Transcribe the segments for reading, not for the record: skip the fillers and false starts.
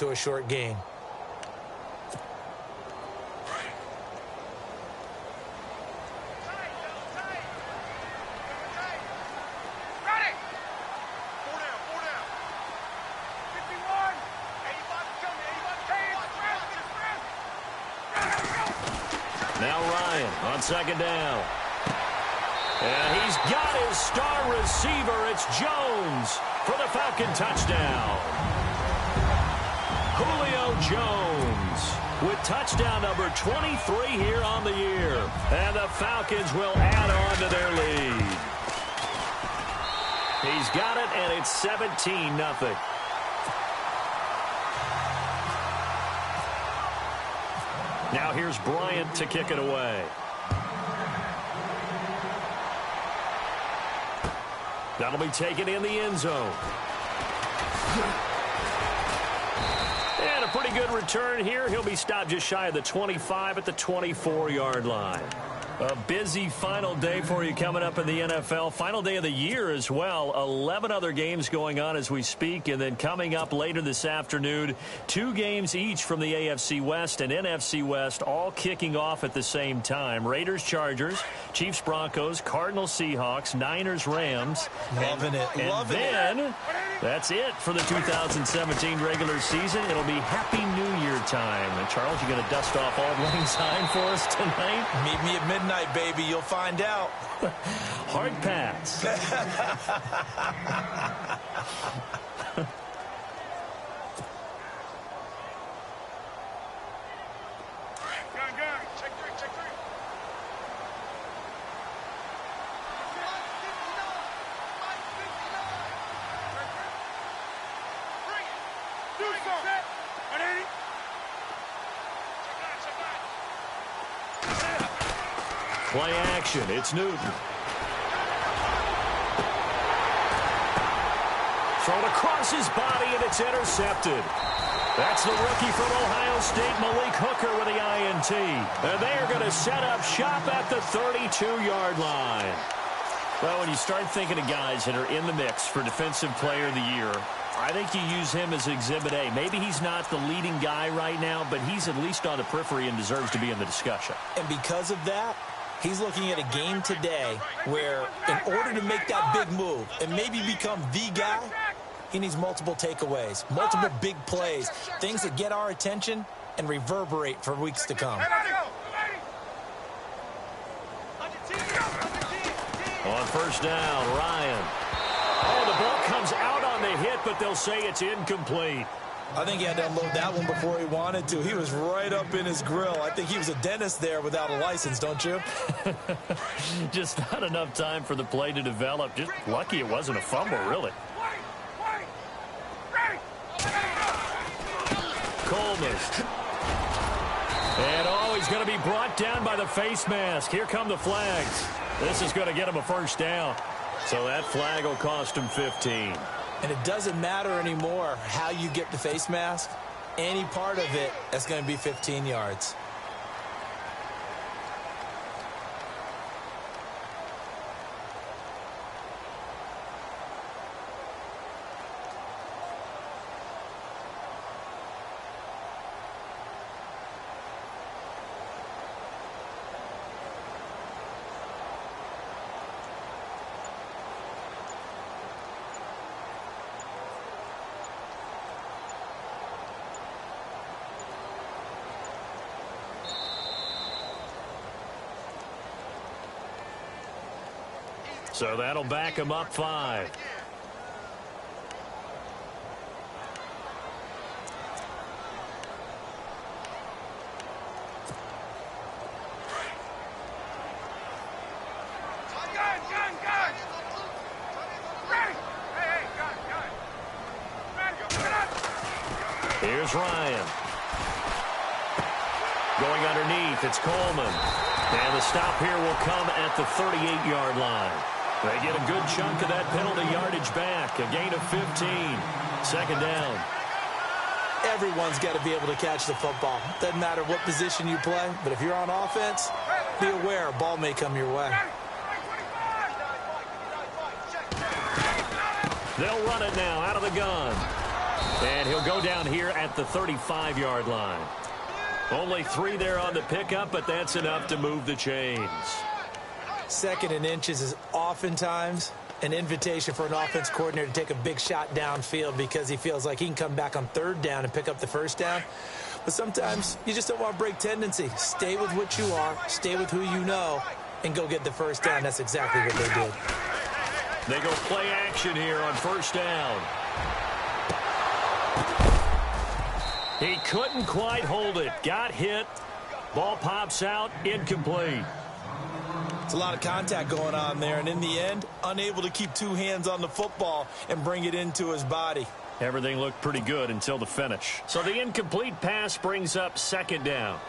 to a short gain. Now Ryan on second down. And he's got his star receiver. It's Jones for the Falcon touchdown. Julio Jones with touchdown number 23 here on the year. And the Falcons will add on to their lead. He's got it, and it's 17-0. Now here's Bryant to kick it away. That'll be taken in the end zone. And a pretty good return here. He'll be stopped just shy of the 25 at the 24-yard line. A busy final day for you coming up in the NFL. Final day of the year as well. 11 other games going on as we speak. And then coming up later this afternoon, 2 games each from the AFC West and NFC West, all kicking off at the same time. Raiders, Chargers, Chiefs, Broncos, Cardinals, Seahawks, Niners, Rams. Loving it. And then that's it for the 2017 regular season. It'll be Happy New Year time. And Charles, you going to dust off Auld Lang Syne for us tonight? Meet me at midnight, baby. You'll find out. Hard pass. Play action. It's Newton. Thrown across his body, and it's intercepted. That's the rookie from Ohio State, Malik Hooker, with the INT. And they are going to set up shop at the 32-yard line. Well, when you start thinking of guys that are in the mix for Defensive Player of the Year, I think you use him as Exhibit A. Maybe he's not the leading guy right now, but he's at least on the periphery and deserves to be in the discussion. And because of that, he's looking at a game today where in order to make that big move and maybe become the guy, he needs multiple takeaways, multiple big plays, things that get our attention and reverberate for weeks to come. On first down, Ryan. Oh, the ball comes out on the hit, but they'll say it's incomplete. I think he had to unload that one before he wanted to. He was right up in his grill. I think he was a dentist there without a license, don't you? Just not enough time for the play to develop. Just lucky it wasn't a fumble, really. Coleman. And oh, he's going to be brought down by the face mask. Here come the flags. This is going to get him a first down. So that flag will cost him 15. And it doesn't matter anymore how you get the face mask. Any part of it, that's going to be 15 yards. So that'll back him up 5. Here's Ryan. Going underneath, it's Coleman. And the stop here will come at the 38-yard line. They get a good chunk of that penalty yardage back. A gain of 15. Second down. Everyone's got to be able to catch the football. Doesn't matter what position you play, but if you're on offense, be aware a ball may come your way. They'll run it now out of the gun. And he'll go down here at the 35-yard line. Only 3 there on the pickup, but that's enough to move the chains. 2nd and inches is oftentimes an invitation for an offense coordinator to take a big shot downfield because he feels like he can come back on 3rd down and pick up the 1st down. But sometimes you just don't want to break tendency. Stay with what you are, stay with who you know, and go get the 1st down. That's exactly what they did. They go play action here on 1st down. He couldn't quite hold it. Got hit. Ball pops out. Incomplete. It's a lot of contact going on there, and in the end, unable to keep 2 hands on the football and bring it into his body. Everything looked pretty good until the finish. So the incomplete pass brings up 2nd down.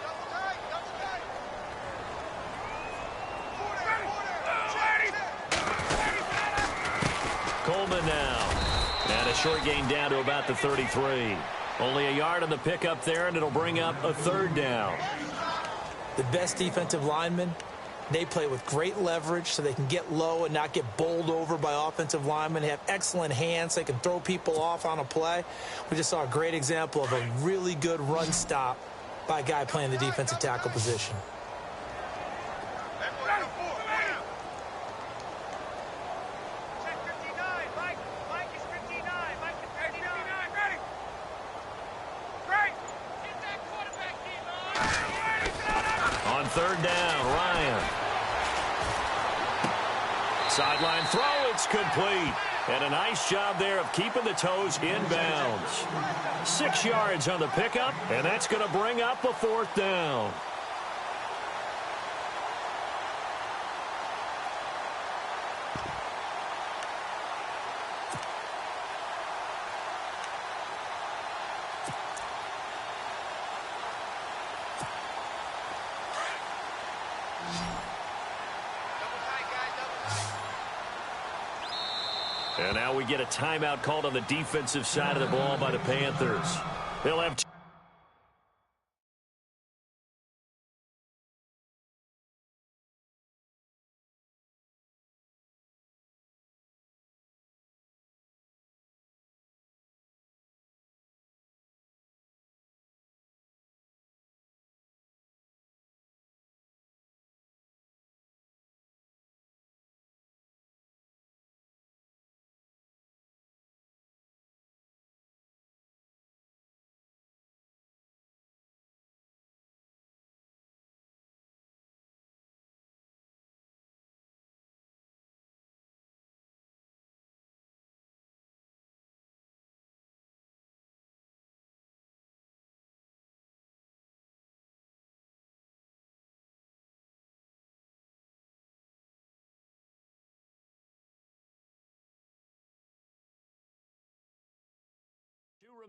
Coleman now. And a short gain down to about the 33. Only a yard on the pickup there, and it'll bring up a 3rd down. The best defensive linemen, they play with great leverage so they can get low and not get bowled over by offensive linemen. They have excellent hands. They can throw people off on a play. We just saw a great example of a really good run stop by a guy playing the defensive tackle position. On 3rd down, Ryan. Sideline throw, it's complete. And a nice job there of keeping the toes in bounds. 6 yards on the pickup, and that's going to bring up a 4th down. And now we get a timeout called on the defensive side of the ball by the Panthers. They'll have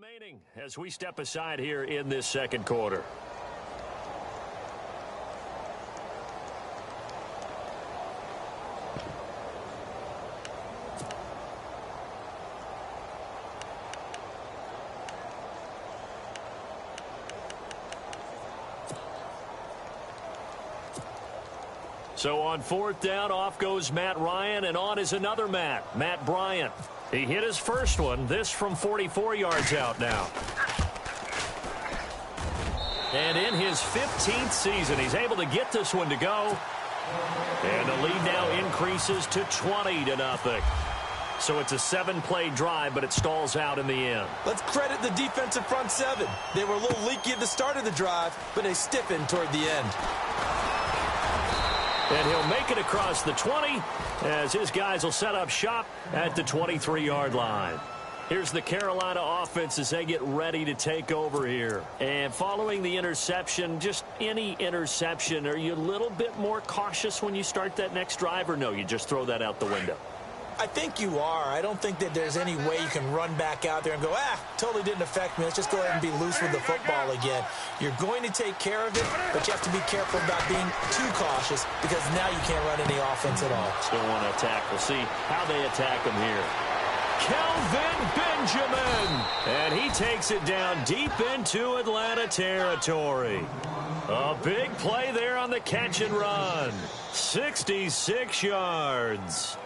remaining as we step aside here in this 2nd quarter. So on 4th down, off goes Matt Ryan, and on is another Matt Bryant. He hit his first one, this from 44 yards out now. And in his 15th season, he's able to get this one to go. And the lead now increases to 20-0. So it's a 7-play drive, but it stalls out in the end. Let's credit the defensive front 7. They were a little leaky at the start of the drive, but they stiffened toward the end. And he'll make it across the 20 as his guys will set up shop at the 23-yard line. Here's the Carolina offense as they get ready to take over here. And following the interception, just any interception, are you a little bit more cautious when you start that next drive, or no, you just throw that out the window? I think you are. I don't think that there's any way you can run back out there and go, totally didn't affect me. Let's just go ahead and be loose with the football again. You're going to take care of it, but you have to be careful about being too cautious because now you can't run any offense at all. Still want to attack. We'll see how they attack him here. Kelvin Benjamin, and he takes it down deep into Atlanta territory. A big play there on the catch and run. 66 yards.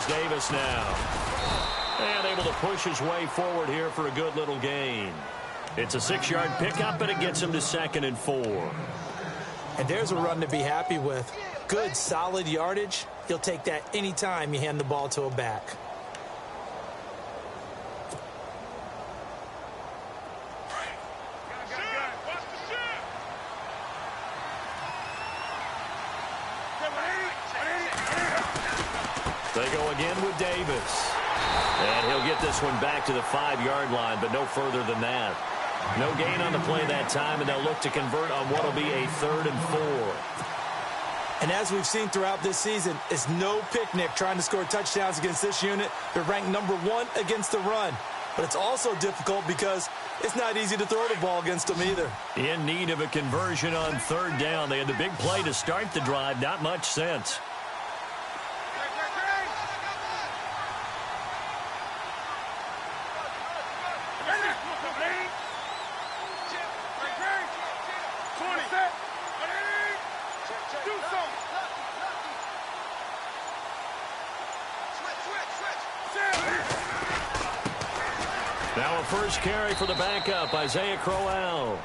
goes Davis now. And able to push his way forward here for a good little gain. It's a 6-yard pickup, and it gets him to 2nd and 4. And there's a run to be happy with. Good, solid yardage. He'll take that anytime you hand the ball to a back. They go again with Davis. And he'll get this one back to the 5-yard line, but no further than that. No gain on the play that time, and they'll look to convert on what will be a 3rd and 4. And as we've seen throughout this season, it's no picnic trying to score touchdowns against this unit. They're ranked number 1 against the run. But it's also difficult because it's not easy to throw the ball against them either. In need of a conversion on 3rd down. They had the big play to start the drive. Not much sense. Now a first carry for the backup, Isaiah Crowell.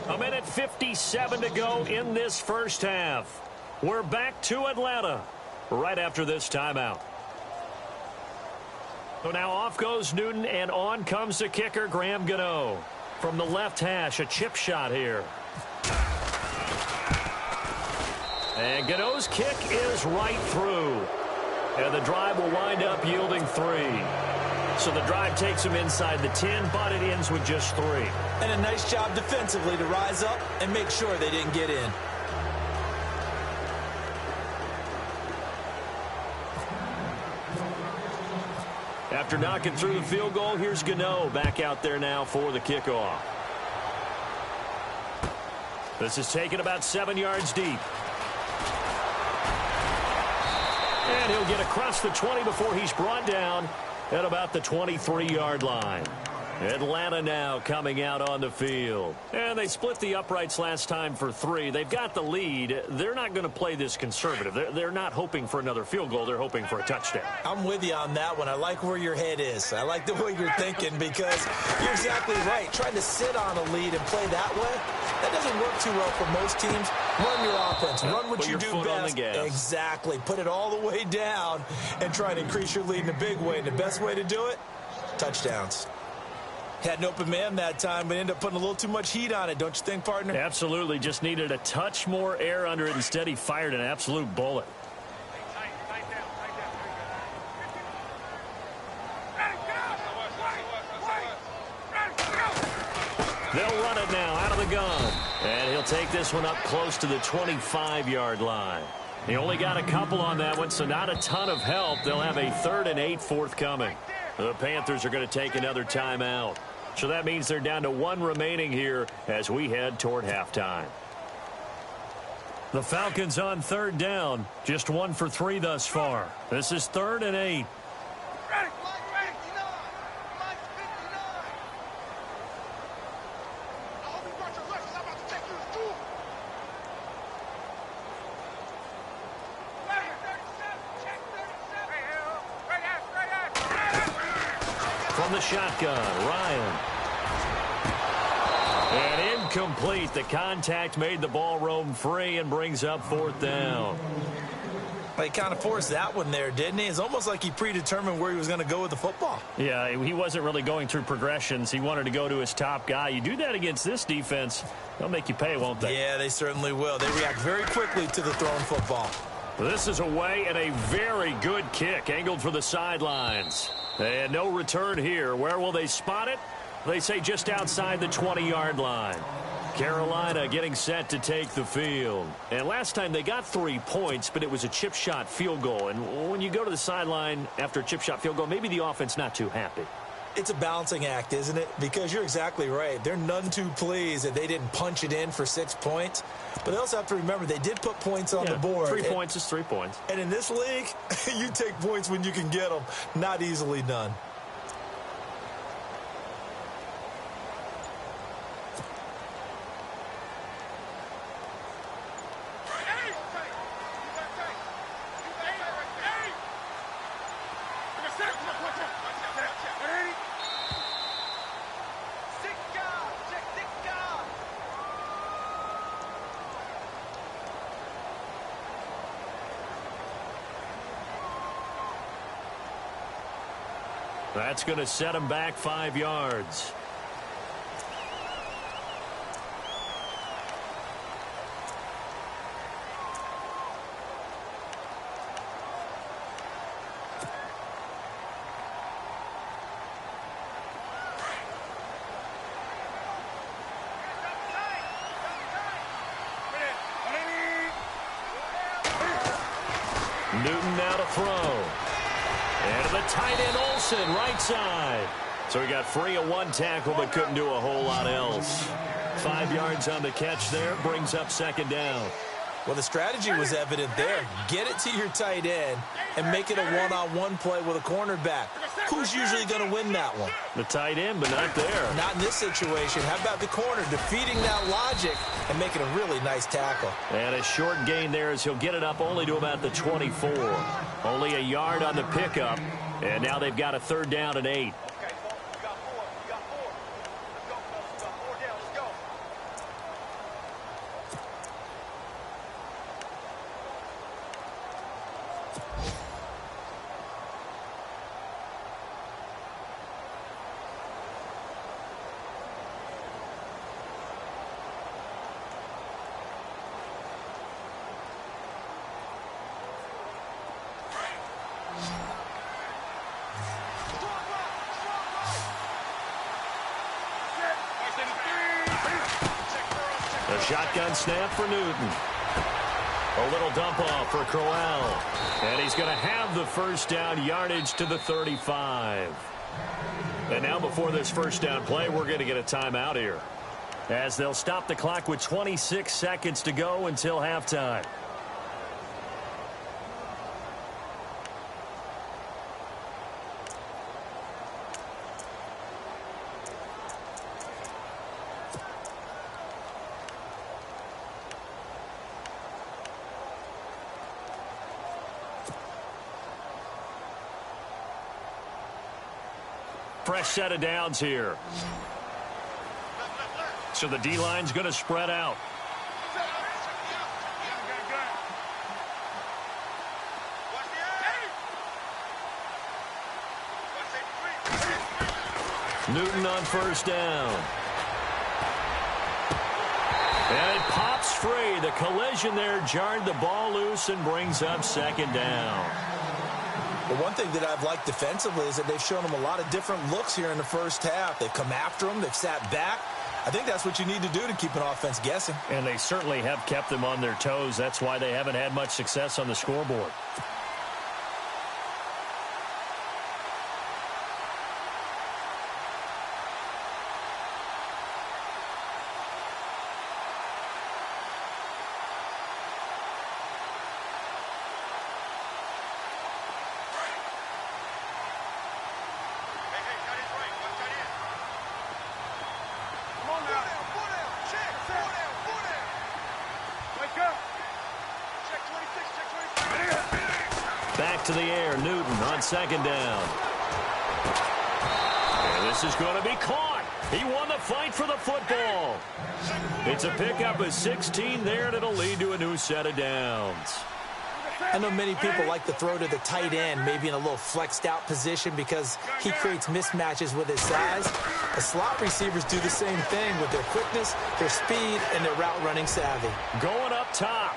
A minute 57 to go in this first half. We're back to Atlanta right after this timeout. So now off goes Newton, and on comes the kicker, Graham Gano. From the left hash, a chip shot here. And Gano's kick is right through. And the drive will wind up yielding 3. So the drive takes them inside the 10, but it ends with just 3. And a nice job defensively to rise up and make sure they didn't get in. After knocking through the field goal, here's Gano back out there now for the kickoff. This is taken about 7 yards deep. And he'll get across the 20 before he's brought down at about the 23-yard line. Atlanta now coming out on the field. And they split the uprights last time for 3. They've got the lead. They're not going to play this conservative. They're not hoping for another field goal. They're hoping for a touchdown. I'm with you on that one. I like where your head is. I like the way you're thinking because you're exactly right. Trying to sit on a lead and play that way, that doesn't work too well for most teams. Run your offense. Run what you do best. Exactly. Put it all the way down and try to increase your lead in a big way. And the best way to do it, touchdowns. Had an open man that time, but ended up putting a little too much heat on it, don't you think, partner? Absolutely. Just needed a touch more air under it. Instead, he fired an absolute bullet. They'll run it now out of the gun. And he'll take this one up close to the 25-yard line. He only got a couple on that one, so not a ton of help. They'll have a 3rd and 8 forthcoming. The Panthers are going to take another timeout. So that means they're down to 1 remaining here as we head toward halftime. The Falcons on 3rd down. Just 1 for 3 thus far. This is 3rd and 8. From the shotgun, Ryan. And incomplete. The contact made the ball roam free and brings up 4th down. He kind of forced that one there, didn't he? It's almost like he predetermined where he was going to go with the football. Yeah, he wasn't really going through progressions. He wanted to go to his top guy. You do that against this defense, they'll make you pay, won't they? Yeah, they certainly will. They react very quickly to the thrown football. This is away and a very good kick, angled for the sidelines. And no return here. Where will they spot it? They say just outside the 20-yard line. Carolina getting set to take the field. And last time they got 3 points, but it was a chip shot field goal. And when you go to the sideline after a chip shot field goal, maybe the offense not too happy. It's a balancing act, isn't it? Because you're exactly right. They're none too pleased that they didn't punch it in for 6 points. But they also have to remember they did put points on the board. 3 points is 3 points. And in this league, you take points when you can get them. Not easily done. That's going to set him back 5 yards. Newton now to throw. And to the tight end, Olsen, right side. So he got free of one tackle but couldn't do a whole lot else. 5 yards on the catch there, brings up second down. Well, the strategy was evident there. Get it to your tight end and make it a one-on-one play with a cornerback. Who's usually going to win that one? The tight end, but not there. Not in this situation. How about the corner defeating that logic and making a really nice tackle? And a short gain there as he'll get it up only to about the 24. Only a yard on the pickup, and now they've got a 3rd down and 8. The shotgun snap for Newton. A little dump off for Crowell. And he's going to have the first down, yardage to the 35. And now before this first down play, we're going to get a timeout here, as they'll stop the clock with 26 seconds to go until halftime. Fresh set of downs here. So the D-line's going to spread out. Newton on first down. And it pops free. The collision there jarred the ball loose and brings up second down. The one thing that I've liked defensively is that they've shown them a lot of different looks here in the first half. They've come after them. They've sat back. I think that's what you need to do to keep an offense guessing. And they certainly have kept them on their toes. That's why they haven't had much success on the scoreboard. Back to the air, Newton on second down. And this is going to be caught. He won the fight for the football. It's a pickup of 16 there, and it'll lead to a new set of downs. I know many people like to throw to the tight end, maybe in a little flexed out position because he creates mismatches with his size. The slot receivers do the same thing with their quickness, their speed, and their route running savvy. Going up top.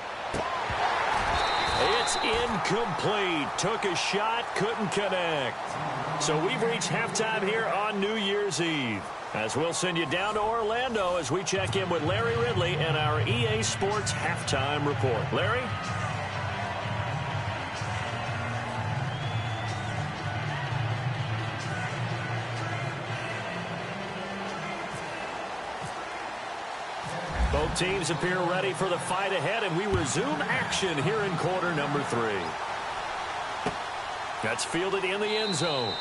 It's incomplete. Took a shot, couldn't connect. So we've reached halftime here on New Year's Eve, as we'll send you down to Orlando as we check in with Larry Ridley and our EA Sports Halftime Report. Larry? Both teams appear ready for the fight ahead, and we resume action here in quarter number 3. That's fielded in the end zone.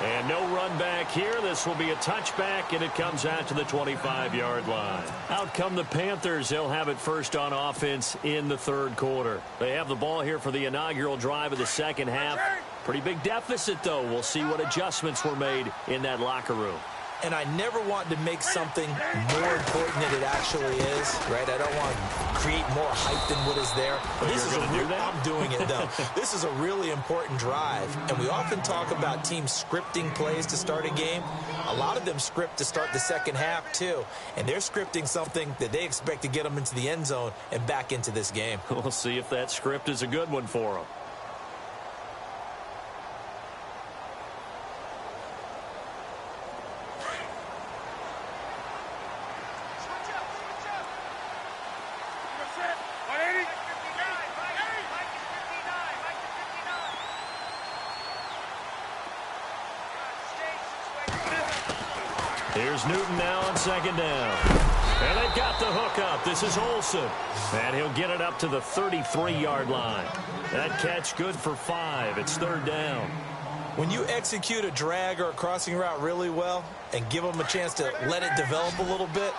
And no run back here. This will be a touchback, and it comes out to the 25-yard line. Out come the Panthers. They'll have it first on offense in the third quarter. They have the ball here for the inaugural drive of the second half. Pretty big deficit, though. We'll see what adjustments were made in that locker room. And I never want to make something more important than it actually is, right? I don't want to create more hype than what is there. But this is I'm doing it, though. This is a really important drive. And we often talk about teams scripting plays to start a game. A lot of them script to start the second half, too. And they're scripting something that they expect to get them into the end zone and back into this game. We'll see if that script is a good one for them. Here's Newton now on second down. And they've got the hook up. This is Olsen. And he'll get it up to the 33-yard line. That catch good for 5. It's third down. When you execute a drag or a crossing route really well and give them a chance to let it develop a little bit,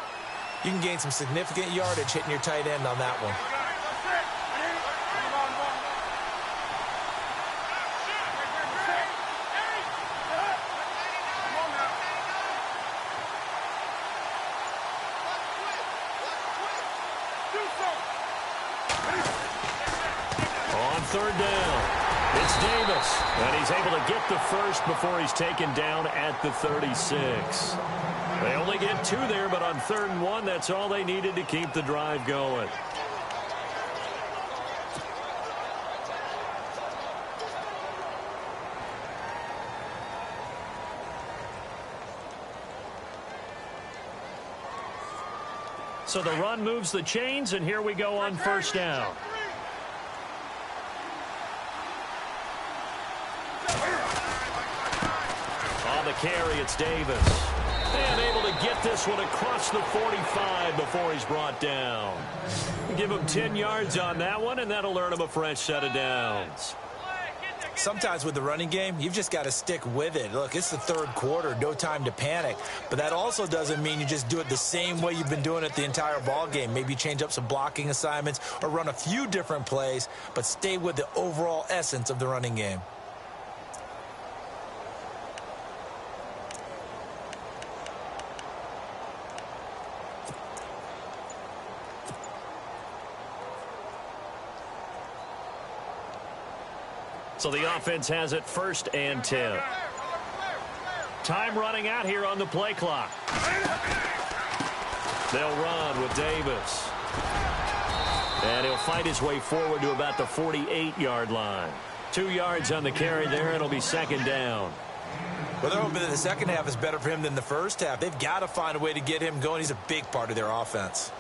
you can gain some significant yardage hitting your tight end on that one. Third down. It's Davis. And he's able to get the first before he's taken down at the 36. They only get 2 there, but on 3rd and 1, that's all they needed to keep the drive going. So the run moves the chains, and here we go on first down. On the carry, it's Davis. And able to get this one across the 45 before he's brought down. Give him 10 yards on that one, and that'll earn him a fresh set of downs. Sometimes with the running game, you've just got to stick with it. Look, it's the 3rd quarter, no time to panic. But that also doesn't mean you just do it the same way you've been doing it the entire ball game. Maybe change up some blocking assignments or run a few different plays, but stay with the overall essence of the running game. So the offense has it 1st and 10. Time running out here on the play clock. They'll run with Davis. And he'll fight his way forward to about the 48-yard line. 2 yards on the carry there. It'll be 2nd down. Well, they're hoping that the second half is better for him than the first half. They've got to find a way to get him going. He's a big part of their offense.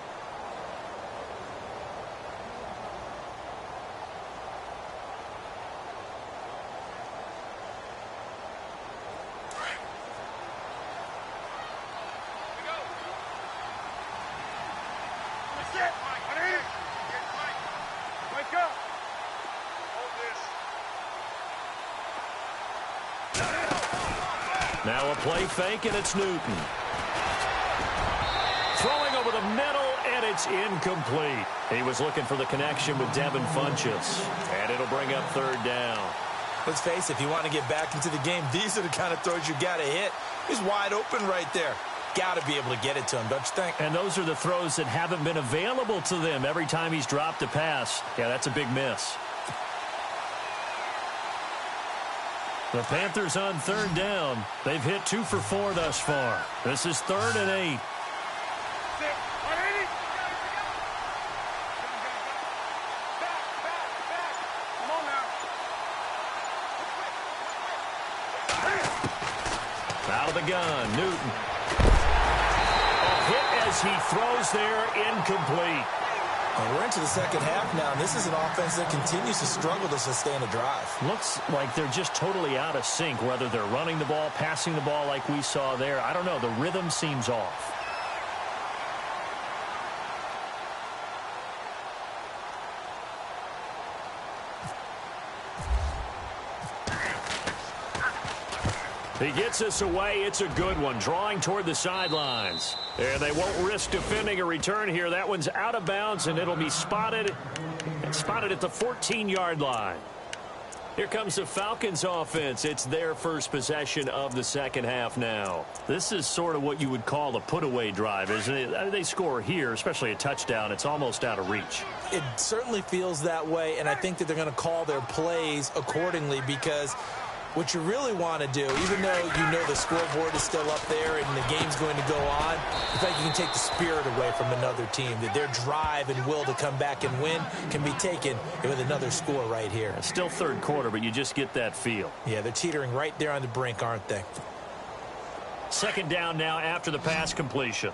Now a play fake, and it's Newton. Throwing over the middle, and it's incomplete. He was looking for the connection with Devin Funchess, and it'll bring up 3rd down. Let's face it, if you want to get back into the game, these are the kind of throws you got to hit. He's wide open right there. Got to be able to get it to him, don't you think? And those are the throws that haven't been available to them every time he's dropped a pass. Yeah, that's a big miss. The Panthers on 3rd down. They've hit 2 for 4 thus far. This is 3rd and 8. Out of the gun, Newton. A hit as he throws there, incomplete. And we're into the second half now, and this is an offense that continues to struggle to sustain a drive. Looks like they're just totally out of sync, whether they're running the ball, passing the ball like we saw there. I don't know. The rhythm seems off. He gets us away. It's a good one, drawing toward the sidelines. And they won't risk defending a return here. That one's out of bounds, and it'll be spotted at the 14-yard line. Here comes the Falcons offense. It's their first possession of the second half now. This is sort of what you would call a put-away drive, isn't it? They score here, especially a touchdown. It's almost out of reach. It certainly feels that way, and I think that they're going to call their plays accordingly because what you really want to do, even though you know the scoreboard is still up there and the game's going to go on, in fact, you can take the spirit away from another team, that their drive and will to come back and win can be taken with another score right here. It's still third quarter, but you just get that feel. Yeah, they're teetering right there on the brink, aren't they? Second down now after the pass completion.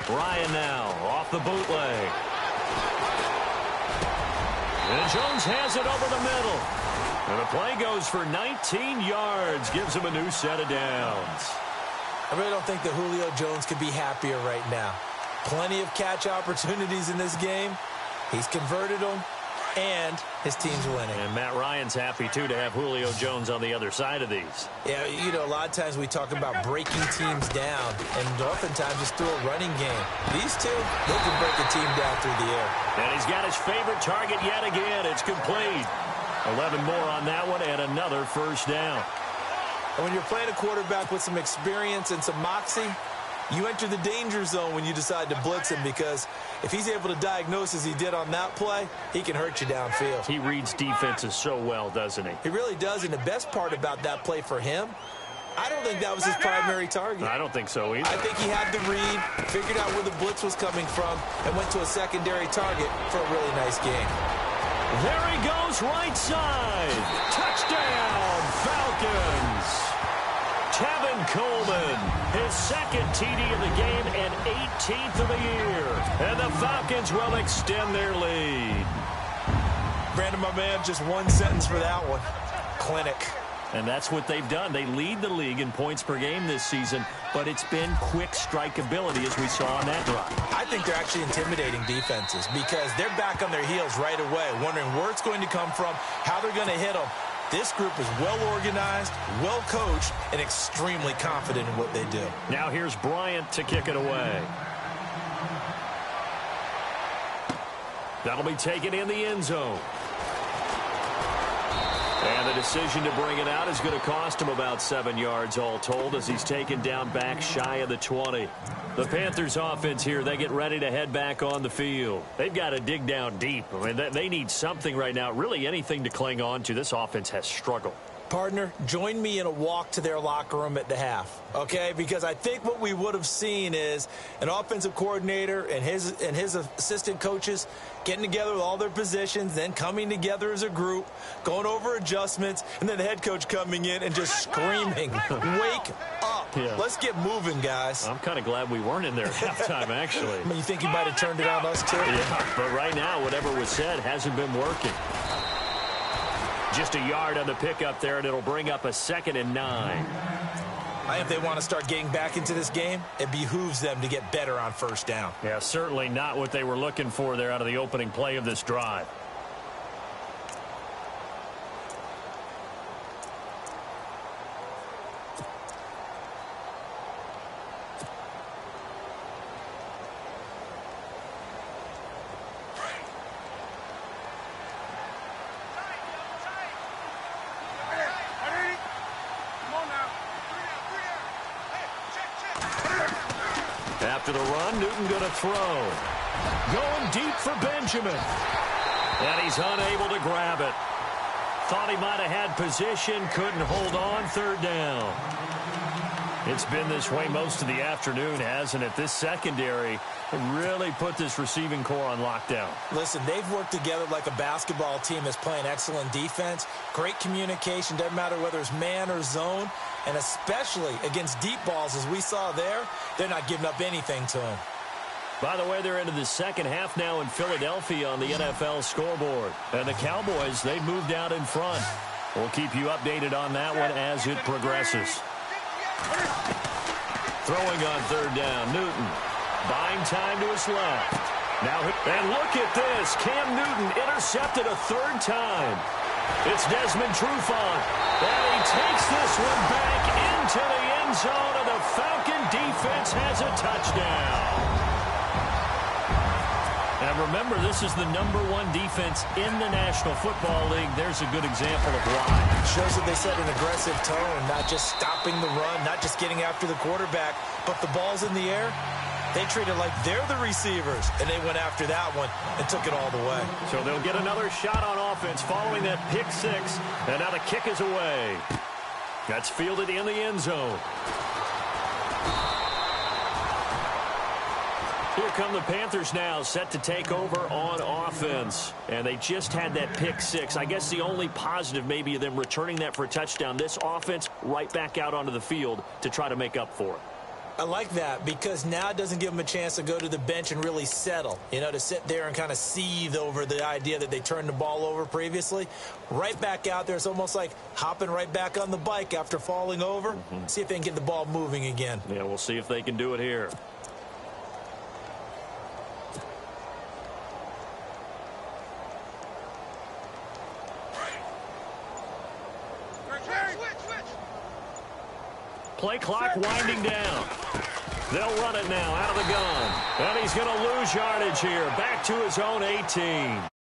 Ryan now off the bootleg. And Jones has it over the middle. And the play goes for 19 yards. Gives him a new set of downs. I really don't think that Julio Jones could be happier right now. Plenty of catch opportunities in this game. He's converted them, and his team's winning. And Matt Ryan's happy, too, to have Julio Jones on the other side of these. Yeah, you know, a lot of times we talk about breaking teams down, and oftentimes just through a running game. These two, they can break a team down through the air. And he's got his favorite target yet again. It's complete. 11 more on that one, and another first down. And when you're playing a quarterback with some experience and some moxie, you enter the danger zone when you decide to blitz him, because if he's able to diagnose as he did on that play, he can hurt you downfield. He reads defenses so well, doesn't he? He really does, and the best part about that play for him, I don't think that was his primary target. I don't think so either. I think he had the read, figured out where the blitz was coming from, and went to a secondary target for a really nice game. There he goes, right side. Touchdown, Falcons. Tevin Coleman, his second TD of the game and 18th of the year. And the Falcons will extend their lead. Brandon, my man, just one sentence for that one. Clinic. And that's what they've done. They lead the league in points per game this season, but it's been quick strike ability as we saw on that drive. I think they're actually intimidating defenses because they're back on their heels right away, wondering where it's going to come from, how they're going to hit them. This group is well organized, well coached, and extremely confident in what they do. Now here's Bryant to kick it away. That'll be taken in the end zone. And the decision to bring it out is going to cost him about 7 yards all told as he's taken down back shy of the 20. The Panthers offense here, they get ready to head back on the field. They've got to dig down deep. I mean, they need something right now, really anything to cling on to. This offense has struggled. Partner, join me in a walk to their locker room at the half, okay? Because I think what we would have seen is an offensive coordinator and his assistant coaches getting together with all their positions, then coming together as a group, going over adjustments, and then the head coach coming in and just screaming, wake up. Yeah. Let's get moving, guys. I'm kind of glad we weren't in there at halftime, actually. I mean, you think he might have turned it on us, too? Yeah, but right now, whatever was said hasn't been working. Just a yard on the pickup there, and it'll bring up a 2nd and 9. If they want to start getting back into this game, it behooves them to get better on first down. Yeah, certainly not what they were looking for there out of the opening play of this drive. After the run, Newton going to throw. Going deep for Benjamin. And he's unable to grab it. Thought he might have had position, couldn't hold on, 3rd down. It's been this way most of the afternoon, hasn't it? This secondary really put this receiving core on lockdown. Listen, they've worked together like a basketball team that's playing excellent defense. Great communication, doesn't matter whether it's man or zone. And especially against deep balls, as we saw there, they're not giving up anything to them. By the way, they're into the second half now in Philadelphia on the NFL scoreboard. And the Cowboys, they've moved out in front. We'll keep you updated on that one as it progresses. Throwing on 3rd down, Newton. Buying time to his left. Now, and look at this. Cam Newton intercepted a 3rd time. It's Desmond Trufant. And he takes this one back into the end zone, and the Falcon defense has a touchdown. And remember, this is the #1 defense in the National Football League. There's a good example of why. Shows that they set an aggressive tone, not just stopping the run, not just getting after the quarterback, but the ball's in the air. They treat it like they're the receivers, and they went after that one and took it all the way. So they'll get another shot on offense following that pick six, and now the kick is away. That's fielded in the end zone. Here come the Panthers now, set to take over on offense. And they just had that pick six. I guess the only positive maybe of them returning that for a touchdown. This offense right back out onto the field to try to make up for it. I like that because now it doesn't give them a chance to go to the bench and really settle, you know, to sit there and kind of seethe over the idea that they turned the ball over previously. Right back out there, it's almost like hopping right back on the bike after falling over. See if they can get the ball moving again. Yeah, we'll see if they can do it here. Play clock winding down. They'll run it now out of the gun. And he's going to lose yardage here. Back to his own 18.